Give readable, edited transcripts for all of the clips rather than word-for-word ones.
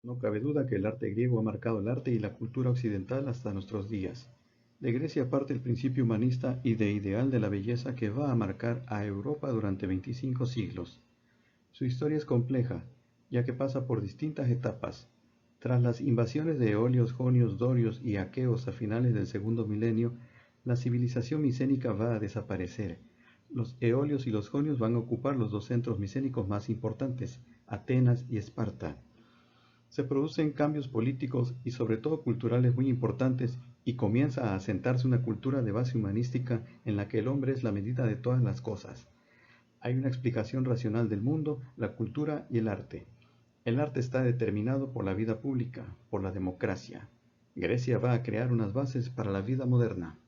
No cabe duda que el arte griego ha marcado el arte y la cultura occidental hasta nuestros días. De Grecia parte el principio humanista y de ideal de la belleza que va a marcar a Europa durante 25 siglos. Su historia es compleja, ya que pasa por distintas etapas. Tras las invasiones de eolios, jonios, dorios y aqueos a finales del segundo milenio, la civilización micénica va a desaparecer. Los eolios y los jonios van a ocupar los dos centros micénicos más importantes, Atenas y Esparta. Se producen cambios políticos y sobre todo culturales muy importantes y comienza a asentarse una cultura de base humanística en la que el hombre es la medida de todas las cosas. Hay una explicación racional del mundo, la cultura y el arte. El arte está determinado por la vida pública, por la democracia. Grecia va a crear unas bases para la vida moderna.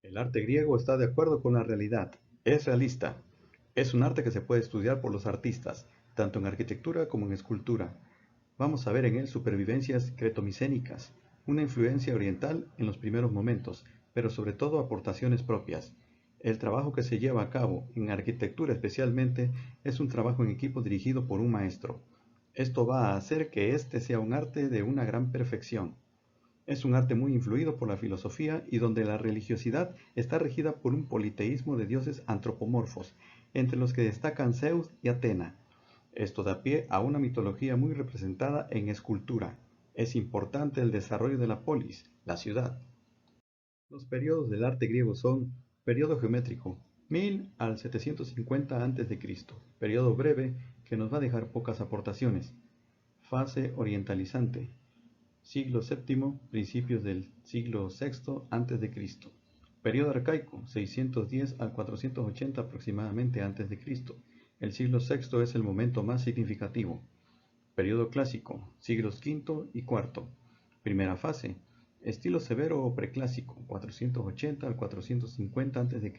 El arte griego está de acuerdo con la realidad, es realista. Es un arte que se puede estudiar por los artistas, tanto en arquitectura como en escultura. Vamos a ver en él supervivencias cretomicénicas, una influencia oriental en los primeros momentos, pero sobre todo aportaciones propias. El trabajo que se lleva a cabo, en arquitectura especialmente, es un trabajo en equipo dirigido por un maestro. Esto va a hacer que este sea un arte de una gran perfección. Es un arte muy influido por la filosofía y donde la religiosidad está regida por un politeísmo de dioses antropomorfos, entre los que destacan Zeus y Atena. Esto da pie a una mitología muy representada en escultura. Es importante el desarrollo de la polis, la ciudad. Los periodos del arte griego son: periodo geométrico, 1000 al 750 a.C., periodo breve que nos va a dejar pocas aportaciones, fase orientalizante, siglo VII, principios del siglo VI a.C., periodo arcaico, 610 al 480 aproximadamente a.C., el siglo VI es el momento más significativo. Periodo clásico, siglos V y IV. Primera fase, estilo severo o preclásico, 480 al 450 a.C.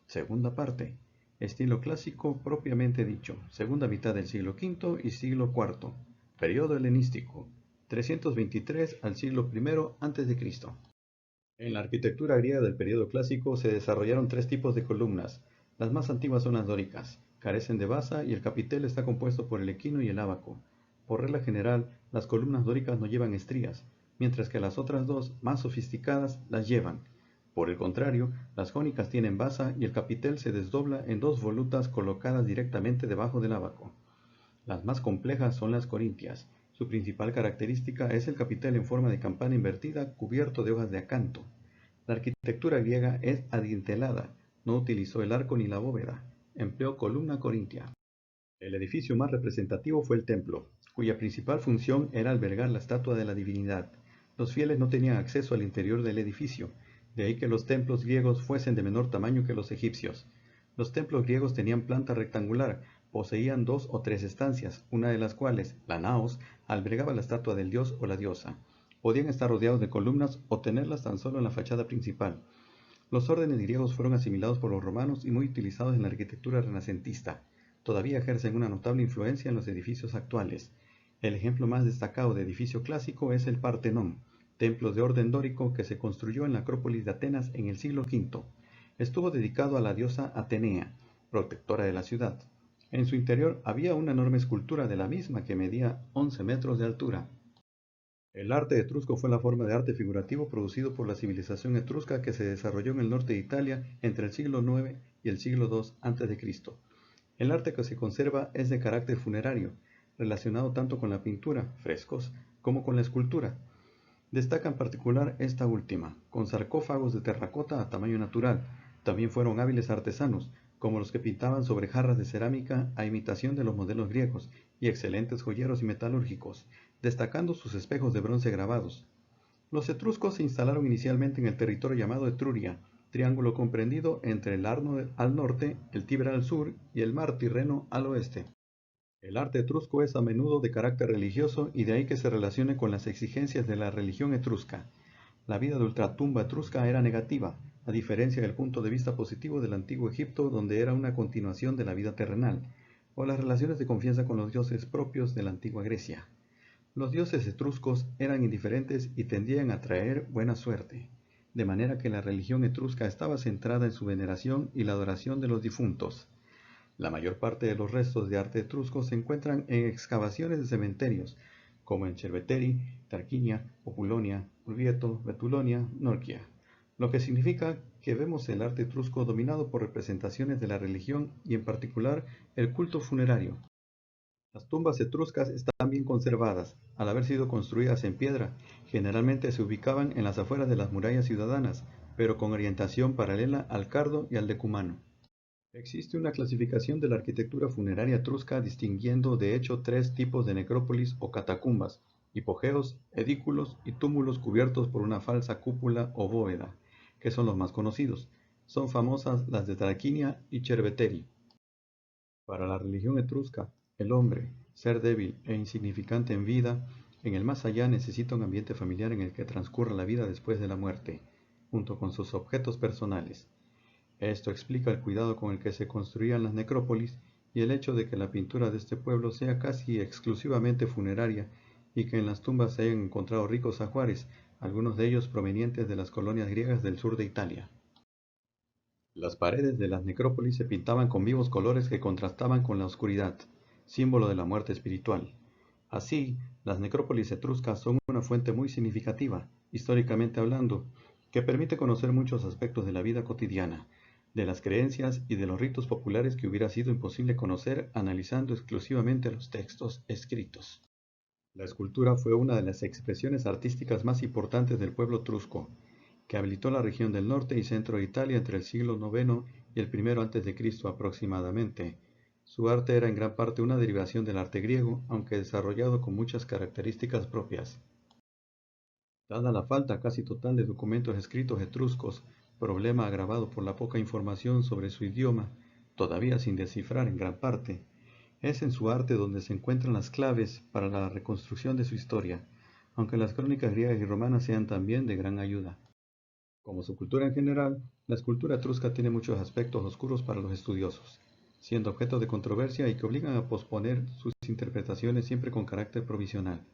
Segunda parte, estilo clásico propiamente dicho, segunda mitad del siglo V y siglo IV. Periodo helenístico, 323 al siglo I a.C. En la arquitectura griega del periodo clásico se desarrollaron tres tipos de columnas. Las más antiguas son las dóricas, carecen de basa y el capitel está compuesto por el equino y el ábaco. Por regla general, las columnas dóricas no llevan estrías, mientras que las otras dos, más sofisticadas, las llevan. Por el contrario, las jónicas tienen basa y el capitel se desdobla en dos volutas colocadas directamente debajo del ábaco. Las más complejas son las corintias. Su principal característica es el capitel en forma de campana invertida cubierto de hojas de acanto. La arquitectura griega es adintelada, no utilizó el arco ni la bóveda, empleó columna corintia. El edificio más representativo fue el templo, cuya principal función era albergar la estatua de la divinidad. Los fieles no tenían acceso al interior del edificio, de ahí que los templos griegos fuesen de menor tamaño que los egipcios. Los templos griegos tenían planta rectangular, poseían dos o tres estancias, una de las cuales, la naos, albergaba la estatua del dios o la diosa. Podían estar rodeados de columnas o tenerlas tan solo en la fachada principal. Los órdenes griegos fueron asimilados por los romanos y muy utilizados en la arquitectura renacentista. Todavía ejercen una notable influencia en los edificios actuales. El ejemplo más destacado de edificio clásico es el Partenón, templo de orden dórico que se construyó en la Acrópolis de Atenas en el siglo V. Estuvo dedicado a la diosa Atenea, protectora de la ciudad. En su interior había una enorme escultura de la misma que medía 11 metros de altura. El arte etrusco fue la forma de arte figurativo producido por la civilización etrusca que se desarrolló en el norte de Italia entre el siglo IX y el siglo II a.C. El arte que se conserva es de carácter funerario, relacionado tanto con la pintura, frescos, como con la escultura. Destaca en particular esta última, con sarcófagos de terracota a tamaño natural. También fueron hábiles artesanos, como los que pintaban sobre jarras de cerámica a imitación de los modelos griegos, y excelentes joyeros y metalúrgicos, destacando sus espejos de bronce grabados. Los etruscos se instalaron inicialmente en el territorio llamado Etruria, triángulo comprendido entre el Arno al norte, el Tíber al sur y el mar Tirreno al oeste. El arte etrusco es a menudo de carácter religioso y de ahí que se relacione con las exigencias de la religión etrusca. La vida de ultratumba etrusca era negativa, a diferencia del punto de vista positivo del antiguo Egipto, donde era una continuación de la vida terrenal, o las relaciones de confianza con los dioses propios de la antigua Grecia. Los dioses etruscos eran indiferentes y tendían a traer buena suerte, de manera que la religión etrusca estaba centrada en su veneración y la adoración de los difuntos. La mayor parte de los restos de arte etrusco se encuentran en excavaciones de cementerios, como en Cerveteri, Tarquinia, Populonia, Orvieto, Betulonia, Norquia, lo que significa que vemos el arte etrusco dominado por representaciones de la religión y en particular el culto funerario. Las tumbas etruscas están bien conservadas, al haber sido construidas en piedra. Generalmente se ubicaban en las afueras de las murallas ciudadanas, pero con orientación paralela al cardo y al decumano. Existe una clasificación de la arquitectura funeraria etrusca distinguiendo de hecho tres tipos de necrópolis o catacumbas: hipogeos, edículos y túmulos cubiertos por una falsa cúpula o bóveda, que son los más conocidos. Son famosas las de Traquinia y Cerveteri. Para la religión etrusca, el hombre, ser débil e insignificante en vida, en el más allá necesita un ambiente familiar en el que transcurra la vida después de la muerte, junto con sus objetos personales. Esto explica el cuidado con el que se construían las necrópolis y el hecho de que la pintura de este pueblo sea casi exclusivamente funeraria y que en las tumbas se hayan encontrado ricos ajuares, algunos de ellos provenientes de las colonias griegas del sur de Italia. Las paredes de las necrópolis se pintaban con vivos colores que contrastaban con la oscuridad, símbolo de la muerte espiritual. Así, las necrópolis etruscas son una fuente muy significativa, históricamente hablando, que permite conocer muchos aspectos de la vida cotidiana, de las creencias y de los ritos populares que hubiera sido imposible conocer analizando exclusivamente los textos escritos. La escultura fue una de las expresiones artísticas más importantes del pueblo etrusco, que habilitó la región del norte y centro de Italia entre el siglo IX y el I a.C. aproximadamente. Su arte era en gran parte una derivación del arte griego, aunque desarrollado con muchas características propias. Dada la falta casi total de documentos escritos etruscos, problema agravado por la poca información sobre su idioma, todavía sin descifrar en gran parte, es en su arte donde se encuentran las claves para la reconstrucción de su historia, aunque las crónicas griegas y romanas sean también de gran ayuda. Como su cultura en general, la escultura etrusca tiene muchos aspectos oscuros para los estudiosos, siendo objeto de controversia y que obligan a posponer sus interpretaciones siempre con carácter provisional.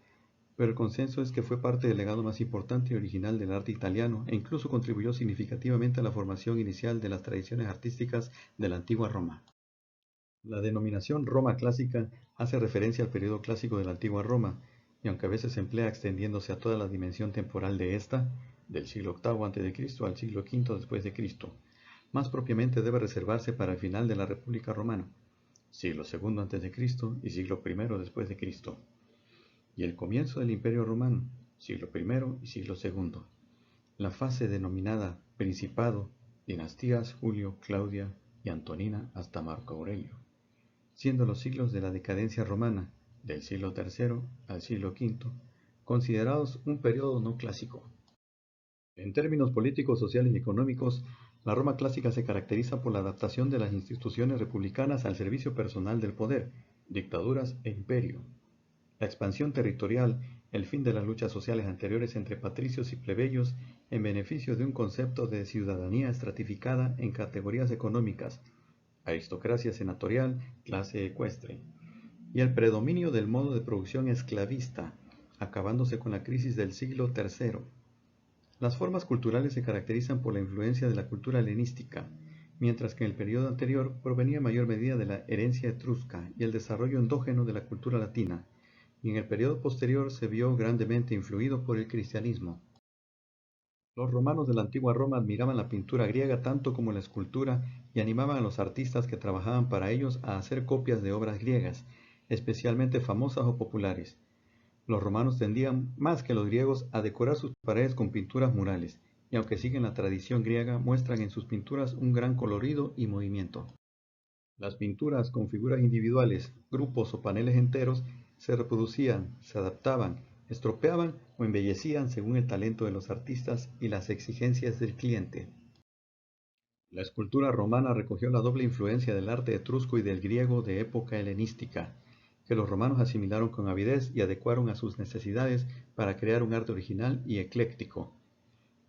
Pero el consenso es que fue parte del legado más importante y original del arte italiano e incluso contribuyó significativamente a la formación inicial de las tradiciones artísticas de la antigua Roma. La denominación Roma clásica hace referencia al periodo clásico de la antigua Roma, y aunque a veces se emplea extendiéndose a toda la dimensión temporal de esta, del siglo VIII a.C. al siglo V después de Cristo, más propiamente debe reservarse para el final de la República Romana, siglo II a.C. y siglo I después de Cristo, y el comienzo del Imperio Romano, siglo I y siglo II, la fase denominada Principado, dinastías Julio, Claudia y Antonina hasta Marco Aurelio, siendo los siglos de la decadencia romana, del siglo III al siglo V, considerados un periodo no clásico. En términos políticos, sociales y económicos, la Roma clásica se caracteriza por la adaptación de las instituciones republicanas al servicio personal del poder, dictaduras e imperio. La expansión territorial, el fin de las luchas sociales anteriores entre patricios y plebeyos en beneficio de un concepto de ciudadanía estratificada en categorías económicas, aristocracia senatorial, clase ecuestre, y el predominio del modo de producción esclavista, acabándose con la crisis del siglo III. Las formas culturales se caracterizan por la influencia de la cultura helenística, mientras que en el periodo anterior provenía en mayor medida de la herencia etrusca y el desarrollo endógeno de la cultura latina, y en el periodo posterior se vio grandemente influido por el cristianismo. Los romanos de la antigua Roma admiraban la pintura griega tanto como la escultura y animaban a los artistas que trabajaban para ellos a hacer copias de obras griegas, especialmente famosas o populares. Los romanos tendían, más que los griegos, a decorar sus paredes con pinturas murales, y aunque siguen la tradición griega, muestran en sus pinturas un gran colorido y movimiento. Las pinturas con figuras individuales, grupos o paneles enteros se reproducían, se adaptaban, estropeaban o embellecían según el talento de los artistas y las exigencias del cliente. La escultura romana recogió la doble influencia del arte etrusco y del griego de época helenística, que los romanos asimilaron con avidez y adecuaron a sus necesidades para crear un arte original y ecléctico.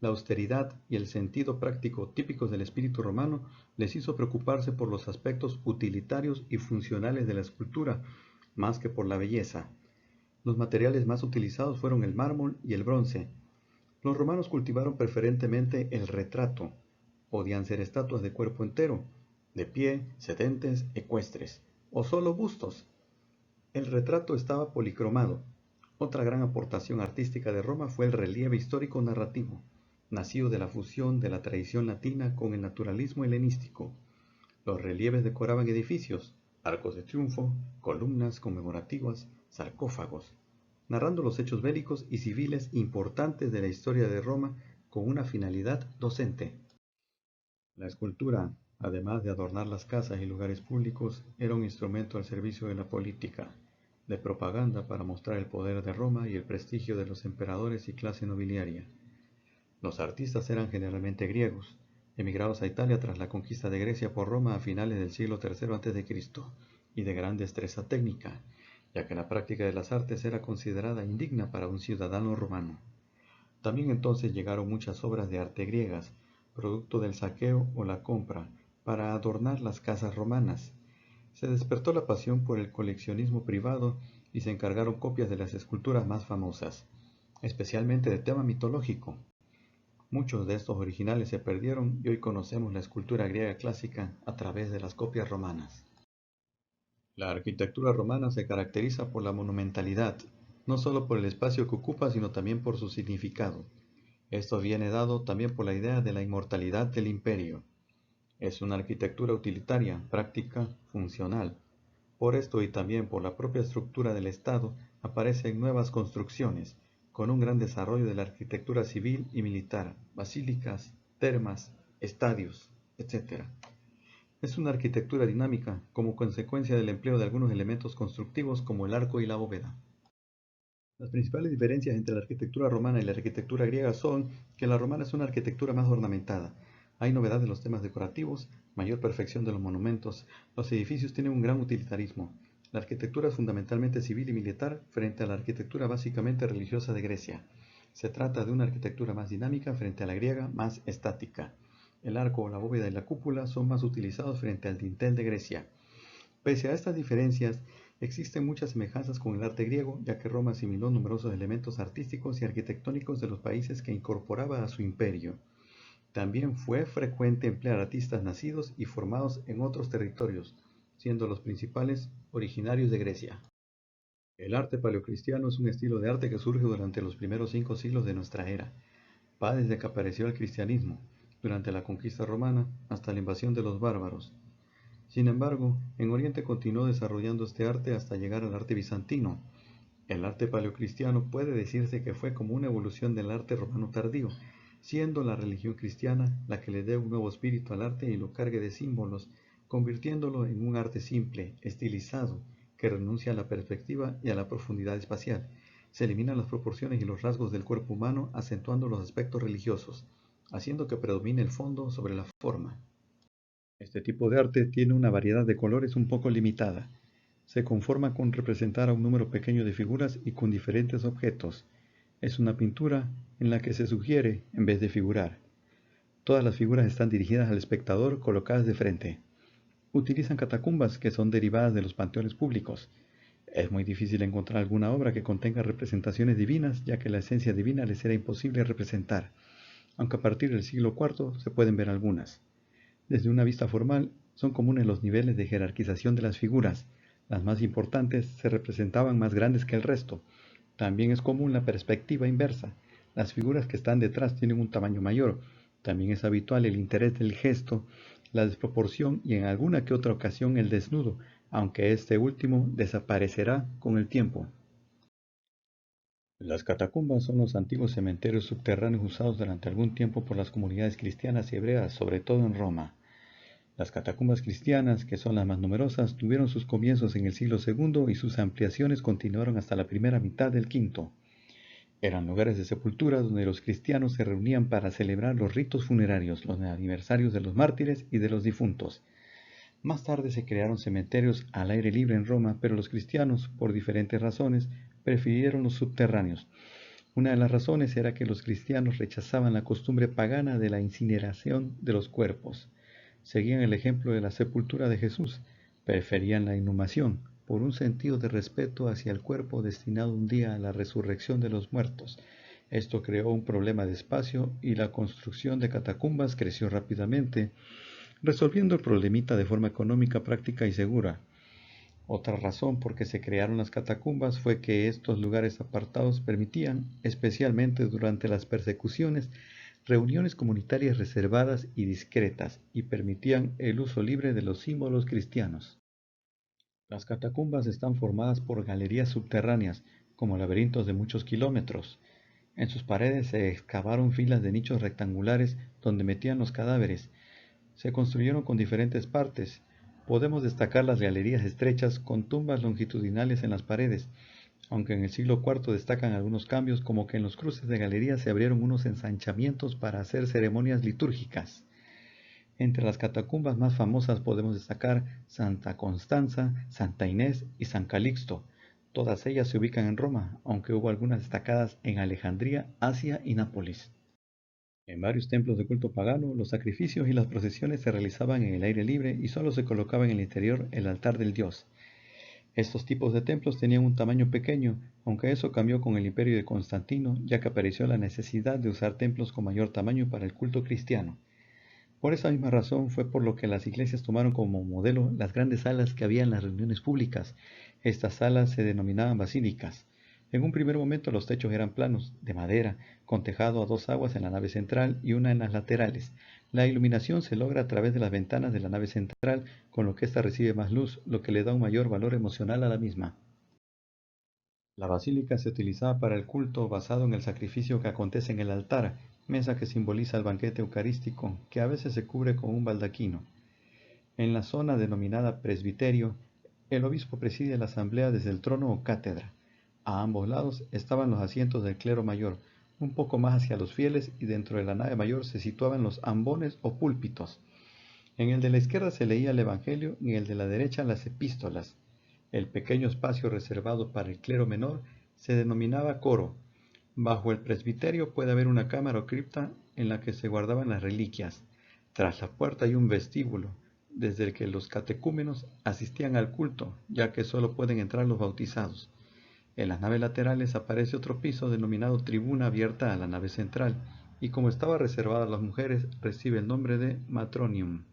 La austeridad y el sentido práctico típicos del espíritu romano les hizo preocuparse por los aspectos utilitarios y funcionales de la escultura, más que por la belleza. Los materiales más utilizados fueron el mármol y el bronce. Los romanos cultivaron preferentemente el retrato. Podían ser estatuas de cuerpo entero, de pie, sedentes, ecuestres, o solo bustos. El retrato estaba policromado. Otra gran aportación artística de Roma fue el relieve histórico narrativo, nacido de la fusión de la tradición latina con el naturalismo helenístico. Los relieves decoraban edificios, arcos de triunfo, columnas conmemorativas, sarcófagos, narrando los hechos bélicos y civiles importantes de la historia de Roma con una finalidad docente. La escultura, además de adornar las casas y lugares públicos, era un instrumento al servicio de la política, de propaganda para mostrar el poder de Roma y el prestigio de los emperadores y clase nobiliaria. Los artistas eran generalmente griegos, emigrados a Italia tras la conquista de Grecia por Roma a finales del siglo III a.C., y de gran destreza técnica, ya que la práctica de las artes era considerada indigna para un ciudadano romano. También entonces llegaron muchas obras de arte griegas, producto del saqueo o la compra, para adornar las casas romanas. Se despertó la pasión por el coleccionismo privado y se encargaron copias de las esculturas más famosas, especialmente de tema mitológico. Muchos de estos originales se perdieron y hoy conocemos la escultura griega clásica a través de las copias romanas. La arquitectura romana se caracteriza por la monumentalidad, no solo por el espacio que ocupa, sino también por su significado. Esto viene dado también por la idea de la inmortalidad del imperio. Es una arquitectura utilitaria, práctica, funcional. Por esto y también por la propia estructura del Estado aparecen nuevas construcciones, con un gran desarrollo de la arquitectura civil y militar, basílicas, termas, estadios, etc. Es una arquitectura dinámica, como consecuencia del empleo de algunos elementos constructivos como el arco y la bóveda. Las principales diferencias entre la arquitectura romana y la arquitectura griega son que la romana es una arquitectura más ornamentada. Hay novedad en los temas decorativos, mayor perfección de los monumentos, los edificios tienen un gran utilitarismo. La arquitectura es fundamentalmente civil y militar frente a la arquitectura básicamente religiosa de Grecia. Se trata de una arquitectura más dinámica frente a la griega, más estática. El arco, la bóveda y la cúpula son más utilizados frente al dintel de Grecia. Pese a estas diferencias, existen muchas semejanzas con el arte griego, ya que Roma asimiló numerosos elementos artísticos y arquitectónicos de los países que incorporaba a su imperio. También fue frecuente emplear artistas nacidos y formados en otros territorios, siendo los principales originarios de Grecia. El arte paleocristiano es un estilo de arte que surge durante los primeros 5 siglos de nuestra era. Va desde que apareció el cristianismo, durante la conquista romana, hasta la invasión de los bárbaros. Sin embargo, en Oriente continuó desarrollando este arte hasta llegar al arte bizantino. El arte paleocristiano puede decirse que fue como una evolución del arte romano tardío, siendo la religión cristiana la que le dé un nuevo espíritu al arte y lo cargue de símbolos, convirtiéndolo en un arte simple, estilizado, que renuncia a la perspectiva y a la profundidad espacial. Se eliminan las proporciones y los rasgos del cuerpo humano, acentuando los aspectos religiosos, haciendo que predomine el fondo sobre la forma. Este tipo de arte tiene una variedad de colores un poco limitada. Se conforma con representar a un número pequeño de figuras y con diferentes objetos. Es una pintura en la que se sugiere en vez de figurar. Todas las figuras están dirigidas al espectador colocadas de frente. Utilizan catacumbas que son derivadas de los panteones públicos. Es muy difícil encontrar alguna obra que contenga representaciones divinas, ya que la esencia divina les era imposible representar, aunque a partir del siglo IV se pueden ver algunas. Desde una vista formal, son comunes los niveles de jerarquización de las figuras. Las más importantes se representaban más grandes que el resto. También es común la perspectiva inversa. Las figuras que están detrás tienen un tamaño mayor. También es habitual el interés del gesto, la desproporción y en alguna que otra ocasión el desnudo, aunque este último desaparecerá con el tiempo. Las catacumbas son los antiguos cementerios subterráneos usados durante algún tiempo por las comunidades cristianas y hebreas, sobre todo en Roma. Las catacumbas cristianas, que son las más numerosas, tuvieron sus comienzos en el siglo II y sus ampliaciones continuaron hasta la primera mitad del V. Eran lugares de sepultura donde los cristianos se reunían para celebrar los ritos funerarios, los aniversarios de los mártires y de los difuntos. Más tarde se crearon cementerios al aire libre en Roma, pero los cristianos, por diferentes razones, prefirieron los subterráneos. Una de las razones era que los cristianos rechazaban la costumbre pagana de la incineración de los cuerpos. Seguían el ejemplo de la sepultura de Jesús, preferían la inhumación, por un sentido de respeto hacia el cuerpo destinado un día a la resurrección de los muertos. Esto creó un problema de espacio y la construcción de catacumbas creció rápidamente, resolviendo el problemita de forma económica, práctica y segura. Otra razón por que se crearon las catacumbas fue que estos lugares apartados permitían, especialmente durante las persecuciones, reuniones comunitarias reservadas y discretas, y permitían el uso libre de los símbolos cristianos. Las catacumbas están formadas por galerías subterráneas, como laberintos de muchos kilómetros. En sus paredes se excavaron filas de nichos rectangulares donde metían los cadáveres. Se construyeron con diferentes partes. Podemos destacar las galerías estrechas con tumbas longitudinales en las paredes, aunque en el siglo IV destacan algunos cambios, como que en los cruces de galerías se abrieron unos ensanchamientos para hacer ceremonias litúrgicas. Entre las catacumbas más famosas podemos destacar Santa Constanza, Santa Inés y San Calixto. Todas ellas se ubican en Roma, aunque hubo algunas destacadas en Alejandría, Asia y Nápoles. En varios templos de culto pagano, los sacrificios y las procesiones se realizaban en el aire libre y solo se colocaba en el interior el altar del dios. Estos tipos de templos tenían un tamaño pequeño, aunque eso cambió con el imperio de Constantino, ya que apareció la necesidad de usar templos con mayor tamaño para el culto cristiano. Por esa misma razón fue por lo que las iglesias tomaron como modelo las grandes salas que había en las reuniones públicas. Estas salas se denominaban basílicas. En un primer momento los techos eran planos, de madera, con tejado a dos aguas en la nave central y una en las laterales. La iluminación se logra a través de las ventanas de la nave central, con lo que ésta recibe más luz, lo que le da un mayor valor emocional a la misma. La basílica se utilizaba para el culto basado en el sacrificio que acontece en el altar, mesa que simboliza el banquete eucarístico, que a veces se cubre con un baldaquino. En la zona denominada presbiterio, el obispo preside la asamblea desde el trono o cátedra. A ambos lados estaban los asientos del clero mayor, un poco más hacia los fieles, y dentro de la nave mayor se situaban los ambones o púlpitos. En el de la izquierda se leía el Evangelio y en el de la derecha las epístolas. El pequeño espacio reservado para el clero menor se denominaba coro. Bajo el presbiterio puede haber una cámara o cripta en la que se guardaban las reliquias. Tras la puerta hay un vestíbulo, desde el que los catecúmenos asistían al culto, ya que solo pueden entrar los bautizados. En las naves laterales aparece otro piso denominado tribuna abierta a la nave central, y como estaba reservado a las mujeres, recibe el nombre de matronium.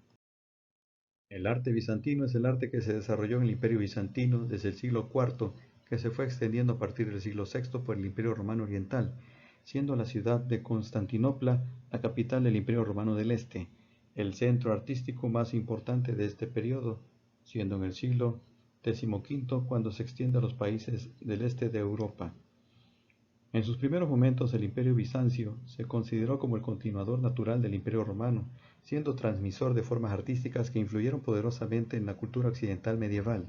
El arte bizantino es el arte que se desarrolló en el Imperio Bizantino desde el siglo IV, que se fue extendiendo a partir del siglo VI por el Imperio Romano Oriental, siendo la ciudad de Constantinopla la capital del Imperio Romano del Este, el centro artístico más importante de este periodo, siendo en el siglo XV cuando se extiende a los países del este de Europa. En sus primeros momentos el Imperio Bizancio se consideró como el continuador natural del Imperio Romano, siendo transmisor de formas artísticas que influyeron poderosamente en la cultura occidental medieval.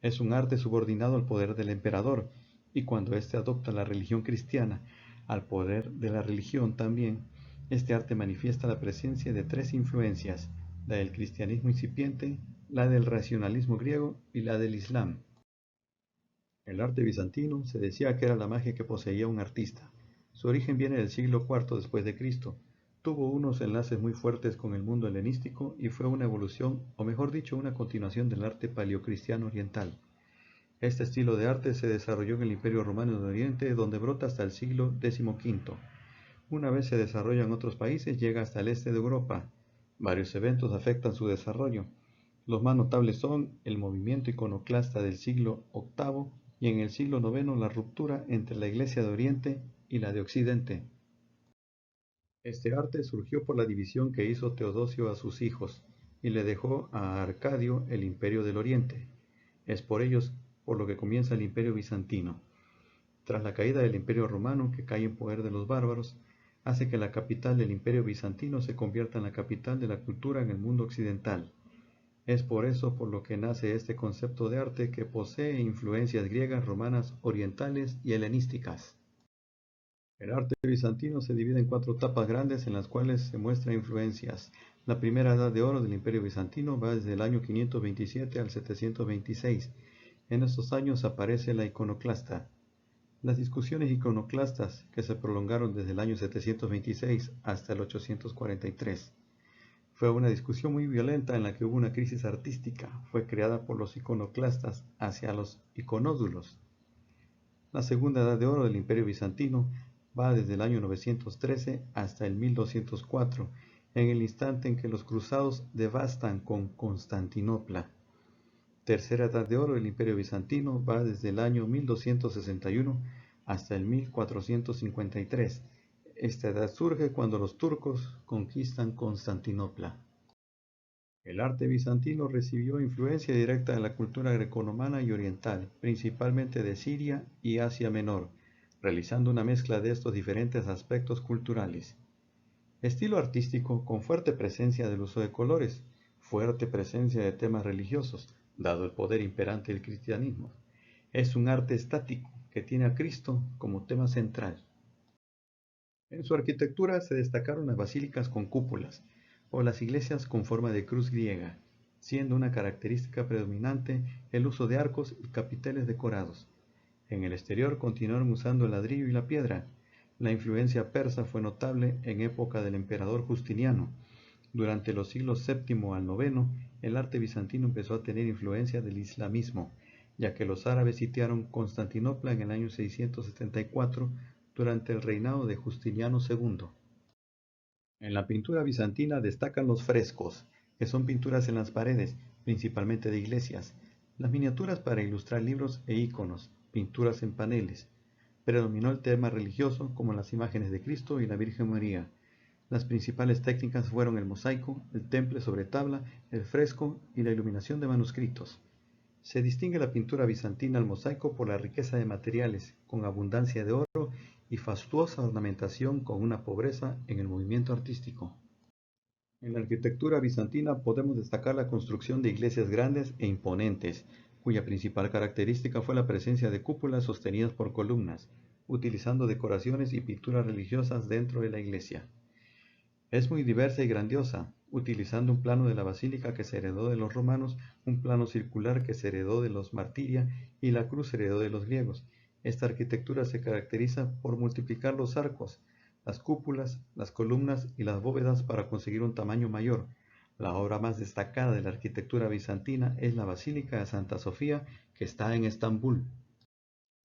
Es un arte subordinado al poder del emperador, y cuando éste adopta la religión cristiana, al poder de la religión también, este arte manifiesta la presencia de tres influencias, la del cristianismo incipiente, la del racionalismo griego y la del islam. El arte bizantino se decía que era la magia que poseía un artista. Su origen viene del siglo IV después de Cristo. Tuvo unos enlaces muy fuertes con el mundo helenístico y fue una evolución, o mejor dicho, una continuación del arte paleocristiano oriental. Este estilo de arte se desarrolló en el Imperio Romano de Oriente, donde brota hasta el siglo XV. Una vez se desarrolla en otros países, llega hasta el este de Europa. Varios eventos afectan su desarrollo. Los más notables son el movimiento iconoclasta del siglo VIII y en el siglo IX la ruptura entre la Iglesia de Oriente y la de Occidente. Este arte surgió por la división que hizo Teodosio a sus hijos y le dejó a Arcadio el Imperio del Oriente. Es por ellos por lo que comienza el Imperio Bizantino. Tras la caída del Imperio Romano, que cae en poder de los bárbaros, hace que la capital del Imperio Bizantino se convierta en la capital de la cultura en el mundo occidental. Es por eso por lo que nace este concepto de arte que posee influencias griegas, romanas, orientales y helenísticas. El arte bizantino se divide en cuatro etapas grandes en las cuales se muestran influencias. La primera edad de oro del Imperio Bizantino va desde el año 527 al 726. En estos años aparece la iconoclasta. Las discusiones iconoclastas, que se prolongaron desde el año 726 hasta el 843. Fue una discusión muy violenta en la que hubo una crisis artística. Fue creada por los iconoclastas hacia los iconódulos. La segunda edad de oro del Imperio Bizantino va desde el año 913 hasta el 1204. en el instante en que los cruzados devastan con Constantinopla. Tercera Edad de Oro del Imperio Bizantino va desde el año 1261 hasta el 1453. Esta edad surge cuando los turcos conquistan Constantinopla. El arte bizantino recibió influencia directa de la cultura grecorromana y oriental, principalmente de Siria y Asia Menor, realizando una mezcla de estos diferentes aspectos culturales. Estilo artístico con fuerte presencia del uso de colores, fuerte presencia de temas religiosos, dado el poder imperante del cristianismo. Es un arte estático que tiene a Cristo como tema central. En su arquitectura se destacaron las basílicas con cúpulas o las iglesias con forma de cruz griega, siendo una característica predominante el uso de arcos y capiteles decorados. En el exterior continuaron usando el ladrillo y la piedra. La influencia persa fue notable en época del emperador Justiniano. Durante los siglos VII al IX, el arte bizantino empezó a tener influencia del islamismo, ya que los árabes sitiaron Constantinopla en el año 674 durante el reinado de Justiniano II. En la pintura bizantina destacan los frescos, que son pinturas en las paredes, principalmente de iglesias, las miniaturas para ilustrar libros e iconos, pinturas en paneles. Predominó el tema religioso, como las imágenes de Cristo y la Virgen María. Las principales técnicas fueron el mosaico, el temple sobre tabla, el fresco y la iluminación de manuscritos. Se distingue la pintura bizantina al mosaico por la riqueza de materiales, con abundancia de oro y fastuosa ornamentación con una pobreza en el movimiento artístico. En la arquitectura bizantina podemos destacar la construcción de iglesias grandes e imponentes, cuya principal característica fue la presencia de cúpulas sostenidas por columnas, utilizando decoraciones y pinturas religiosas dentro de la iglesia. Es muy diversa y grandiosa, utilizando un plano de la basílica que se heredó de los romanos, un plano circular que se heredó de los martiria y la cruz se heredó de los griegos. Esta arquitectura se caracteriza por multiplicar los arcos, las cúpulas, las columnas y las bóvedas para conseguir un tamaño mayor. La obra más destacada de la arquitectura bizantina es la Basílica de Santa Sofía, que está en Estambul.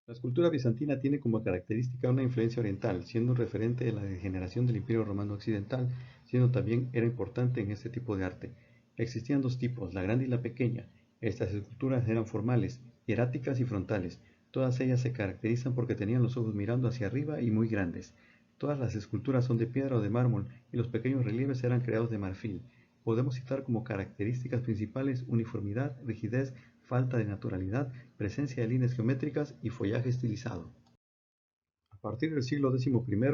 La escultura bizantina tiene como característica una influencia oriental, siendo un referente de la degeneración del Imperio Romano Occidental, siendo también era importante en este tipo de arte. Existían dos tipos, la grande y la pequeña. Estas esculturas eran formales, hieráticas y frontales. Todas ellas se caracterizan porque tenían los ojos mirando hacia arriba y muy grandes. Todas las esculturas son de piedra o de mármol y los pequeños relieves eran creados de marfil. Podemos citar como características principales uniformidad, rigidez, falta de naturalidad, presencia de líneas geométricas y follaje estilizado. A partir del siglo XI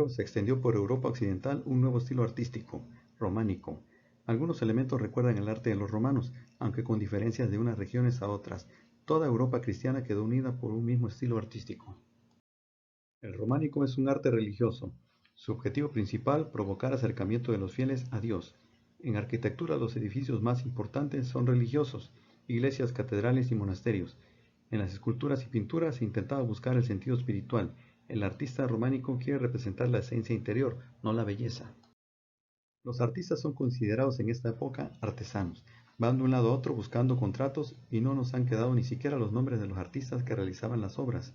se extendió por Europa occidental un nuevo estilo artístico, románico. Algunos elementos recuerdan el arte de los romanos, aunque con diferencias de unas regiones a otras. Toda Europa cristiana quedó unida por un mismo estilo artístico. El románico es un arte religioso. Su objetivo principal, provocar acercamiento de los fieles a Dios. En arquitectura los edificios más importantes son religiosos, iglesias, catedrales y monasterios. En las esculturas y pinturas se intentaba buscar el sentido espiritual. El artista románico quiere representar la esencia interior, no la belleza. Los artistas son considerados en esta época artesanos. Van de un lado a otro buscando contratos y no nos han quedado ni siquiera los nombres de los artistas que realizaban las obras.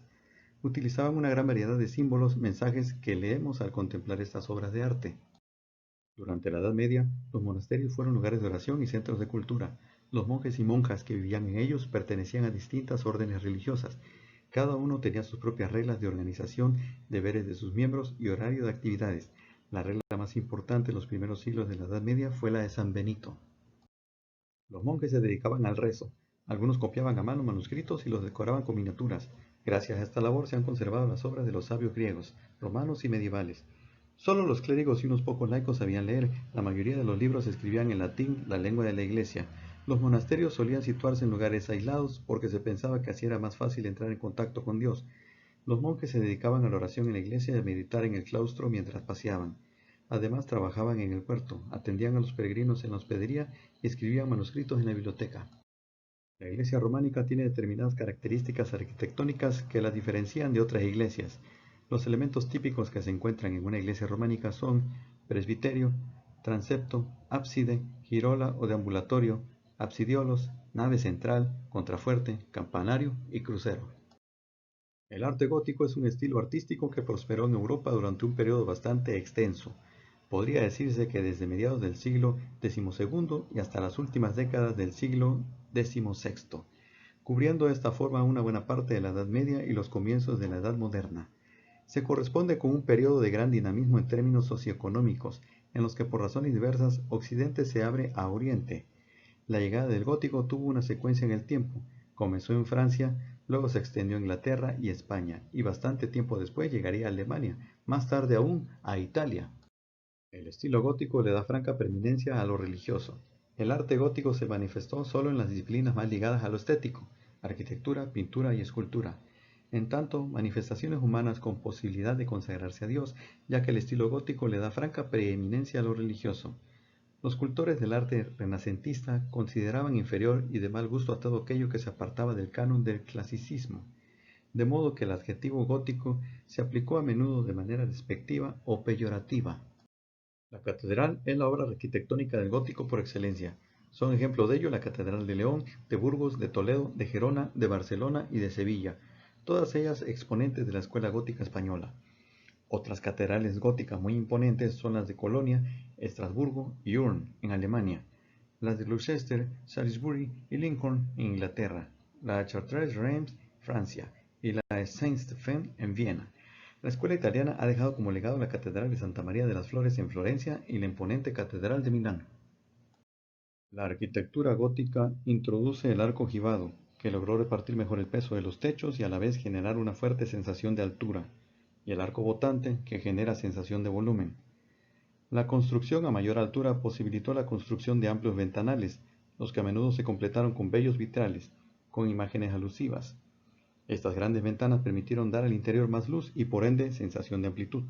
Utilizaban una gran variedad de símbolos, mensajes que leemos al contemplar estas obras de arte. Durante la Edad Media, los monasterios fueron lugares de oración y centros de cultura. Los monjes y monjas que vivían en ellos pertenecían a distintas órdenes religiosas. Cada uno tenía sus propias reglas de organización, deberes de sus miembros y horario de actividades. La regla más importante en los primeros siglos de la Edad Media fue la de San Benito. Los monjes se dedicaban al rezo. Algunos copiaban a mano manuscritos y los decoraban con miniaturas. Gracias a esta labor se han conservado las obras de los sabios griegos, romanos y medievales. Solo los clérigos y unos pocos laicos sabían leer. La mayoría de los libros se escribían en latín, la lengua de la iglesia. Los monasterios solían situarse en lugares aislados porque se pensaba que así era más fácil entrar en contacto con Dios. Los monjes se dedicaban a la oración en la iglesia y a meditar en el claustro mientras paseaban. Además trabajaban en el puerto, atendían a los peregrinos en la hospedería y escribían manuscritos en la biblioteca. La iglesia románica tiene determinadas características arquitectónicas que la diferencian de otras iglesias. Los elementos típicos que se encuentran en una iglesia románica son presbiterio, transepto, ábside, girola o deambulatorio, absidiolos, nave central, contrafuerte, campanario y crucero. El arte gótico es un estilo artístico que prosperó en Europa durante un periodo bastante extenso. Podría decirse que desde mediados del siglo XII y hasta las últimas décadas del siglo XVI, cubriendo de esta forma una buena parte de la Edad Media y los comienzos de la Edad Moderna. Se corresponde con un periodo de gran dinamismo en términos socioeconómicos, en los que por razones diversas Occidente se abre a Oriente. La llegada del gótico tuvo una secuencia en el tiempo. Comenzó en Francia, luego se extendió a Inglaterra y España, y bastante tiempo después llegaría a Alemania, más tarde aún a Italia. El estilo gótico le da franca preeminencia a lo religioso. El arte gótico se manifestó solo en las disciplinas más ligadas a lo estético, arquitectura, pintura y escultura. En tanto, manifestaciones humanas con posibilidad de consagrarse a Dios, ya que el estilo gótico le da franca preeminencia a lo religioso. Los cultores del arte renacentista consideraban inferior y de mal gusto a todo aquello que se apartaba del canon del clasicismo, de modo que el adjetivo gótico se aplicó a menudo de manera despectiva o peyorativa. La catedral es la obra arquitectónica del gótico por excelencia. Son ejemplo de ello la Catedral de León, de Burgos, de Toledo, de Gerona, de Barcelona y de Sevilla, todas ellas exponentes de la escuela gótica española. Otras catedrales góticas muy imponentes son las de Colonia, Estrasburgo y Ulm, en Alemania, las de Gloucester, Salisbury y Lincoln, en Inglaterra, la de Chartres-Reims, Francia, y la de Saint-Stephen, en Viena. La escuela italiana ha dejado como legado la Catedral de Santa María de las Flores en Florencia y la imponente Catedral de Milán. La arquitectura gótica introduce el arco ojivado, que logró repartir mejor el peso de los techos y a la vez generar una fuerte sensación de altura, y el arco botante, que genera sensación de volumen. La construcción a mayor altura posibilitó la construcción de amplios ventanales, los que a menudo se completaron con bellos vitrales, con imágenes alusivas. Estas grandes ventanas permitieron dar al interior más luz y por ende sensación de amplitud.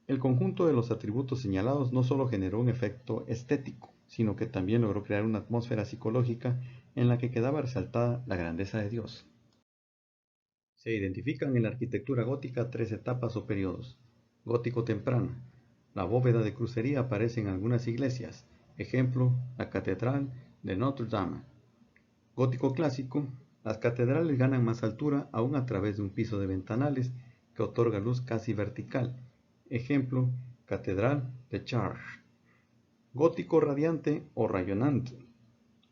El conjunto de los atributos señalados no solo generó un efecto estético, sino que también logró crear una atmósfera psicológica en la que quedaba resaltada la grandeza de Dios. Se identifican en la arquitectura gótica tres etapas o periodos. Gótico temprano. La bóveda de crucería aparece en algunas iglesias, ejemplo, la Catedral de Notre Dame. Gótico clásico. Las catedrales ganan más altura aún a través de un piso de ventanales que otorga luz casi vertical. Ejemplo, Catedral de Chartres. Gótico radiante o rayonante.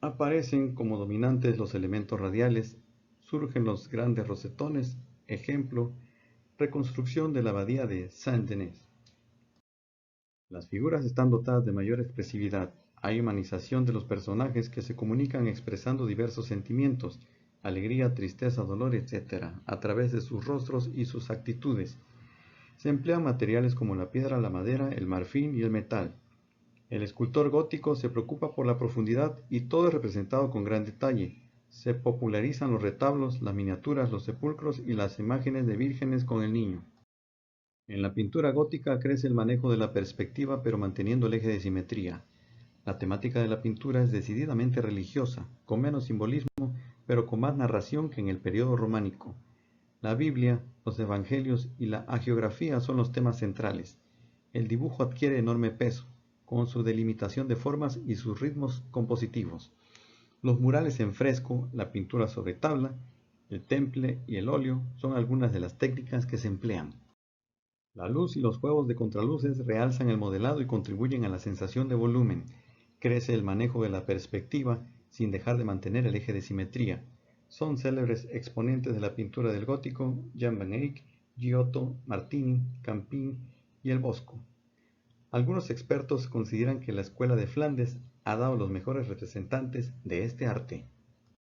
Aparecen como dominantes los elementos radiales, surgen los grandes rosetones, ejemplo, reconstrucción de la abadía de Saint-Denis. Las figuras están dotadas de mayor expresividad, hay humanización de los personajes que se comunican expresando diversos sentimientos, alegría, tristeza, dolor, etc., a través de sus rostros y sus actitudes. Se emplean materiales como la piedra, la madera, el marfil y el metal. El escultor gótico se preocupa por la profundidad y todo es representado con gran detalle. Se popularizan los retablos, las miniaturas, los sepulcros y las imágenes de vírgenes con el niño. En la pintura gótica crece el manejo de la perspectiva pero manteniendo el eje de simetría. La temática de la pintura es decididamente religiosa, con menos simbolismo, pero con más narración que en el periodo románico. La Biblia, los Evangelios y la hagiografía son los temas centrales. El dibujo adquiere enorme peso, con su delimitación de formas y sus ritmos compositivos. Los murales en fresco, la pintura sobre tabla, el temple y el óleo son algunas de las técnicas que se emplean. La luz y los juegos de contraluces realzan el modelado y contribuyen a la sensación de volumen. Crece el manejo de la perspectiva sin dejar de mantener el eje de simetría. Son célebres exponentes de la pintura del gótico Jan van Eyck, Giotto, Martini, Campin y el Bosco. Algunos expertos consideran que la escuela de Flandes ha dado los mejores representantes de este arte.